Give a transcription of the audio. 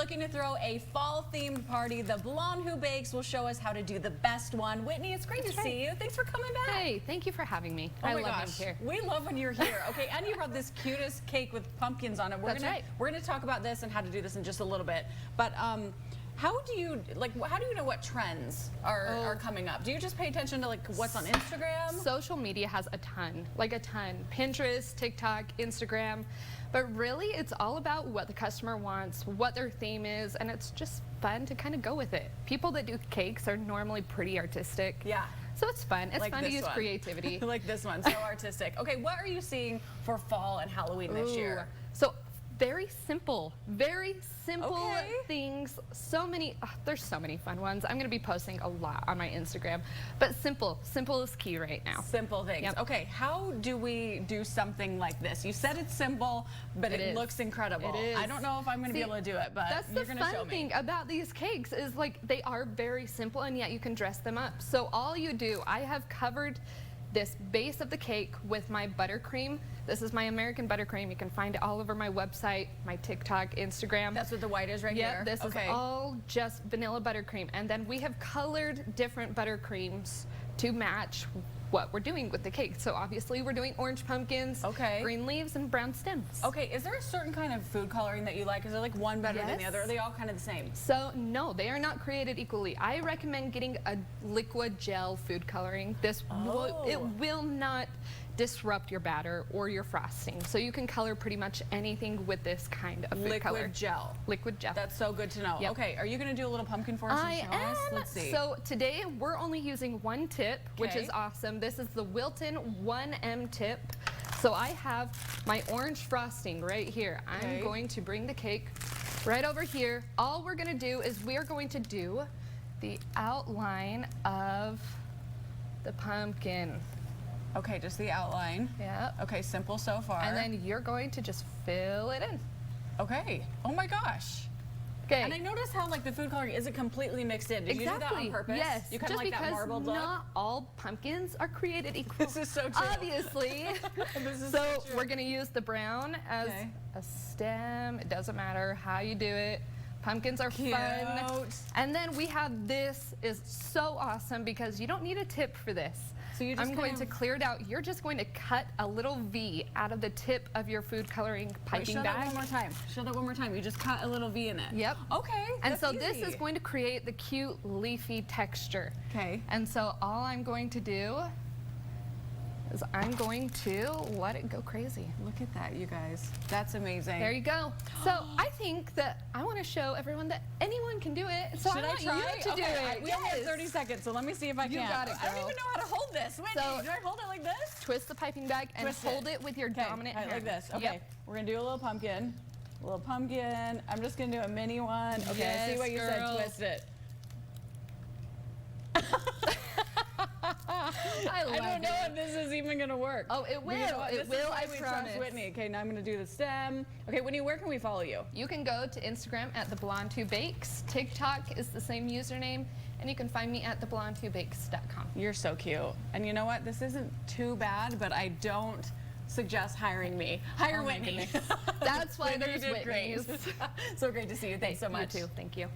looking to throw a fall-themed party, the Blonde Who Bakes will show us how to do the best one. Whitney, it's great to see you. Thanks for coming back. Hey, thank you for having me. Oh I my love gosh, being here. we love when you're here. Okay, and you brought this cutest cake with pumpkins on it. We're gonna talk about this and how to do this in just a little bit. But how do you know what trends are coming up? Do you just pay attention to like what's on Instagram? Social media has a ton, like a ton. Pinterest, TikTok, Instagram. But really, it's all about what the customer wants, what their theme is, and it's just fun to kind of go with it. People that do cakes are normally pretty artistic. Yeah. So it's fun. It's like fun to use creativity. Like this one, so artistic. Okay, what are you seeing for fall and Halloween this year? So very simple things. So many, there's so many fun ones. I'm going to be posting a lot on my Instagram, but simple is key right now. Simple things. Yep. Okay, how do we do something like this? You said it's simple, but it looks incredible. It is. I don't know if I'm going to be able to do it, but you're going to show me. That's the fun thing about these cakes is like they are very simple and yet you can dress them up. So all you do, I have covered this base of the cake with my buttercream. This is my American buttercream. You can find it all over my website, my TikTok, Instagram. That's what the white is right here? Yeah, this is all just vanilla buttercream. And then we have colored different buttercreams to match what we're doing with the cake. So obviously we're doing orange pumpkins, green leaves, and brown stems. Okay, is there a certain kind of food coloring that you like? Is there like one better than the other? Are they all kind of the same? So no, they are not created equally. I recommend getting a liquid gel food coloring. This it will not disrupt your batter or your frosting. So you can color pretty much anything with this kind of food color. Liquid gel. Liquid gel. That's so good to know. Yep. Okay, are you going to do a little pumpkin for us and show us? Let's see. So today we're only using one tip, which is awesome. This is the Wilton 1M tip. So I have my orange frosting right here. I'm going to bring the cake right over here. All we're going to do is we're going to do the outline of the pumpkin. Okay, just the outline. Yeah. Okay, simple so far. And then you're going to just fill it in. Okay. Oh my gosh. Okay. And I noticed how like the food coloring isn't completely mixed in. Did you do that on purpose? Yes. You kind of like that marbled look? Not all pumpkins are created equal. This is so true. Obviously. This is so we're going to use the brown as a stem. It doesn't matter how you do it. Pumpkins are fun. And then we have this is so awesome because you don't need a tip for this. So you just I'm going to clear it out. You're just going to cut a little V out of the tip of your food coloring piping bag. Show that one more time. Show that one more time. You just cut a little V in it. Yep. Okay. And so this is going to create the cute leafy texture. Okay. And so all I'm going to do is I'm going to let it go crazy. Look at that, you guys. That's amazing. There you go. So I think that I want to show everyone that anyone can do it. So I want you to do it. We only have 30 seconds, so let me see if I can. You got it, girl. I don't even know how to hold this. Whitney, do I hold it like this? Twist the piping bag and hold it with your dominant hand. Like this. Okay. We're going to do a little pumpkin. A little pumpkin. I'm just going to do a mini one. Okay, I see what you said. Twist it. I don't know if this is even going to work. Oh, it will. It will, I promise. Whitney. Okay, now I'm going to do the stem. Okay, Whitney, where can we follow you? You can go to Instagram at The Blonde Who Bakes. TikTok is the same username, and you can find me at theblondewhobakes.com. You're so cute. And you know what? This isn't too bad, but I don't suggest hiring me. Hire Whitney. That's why there's Whitney's. So great to see you. Thanks so much. You too. Thank you.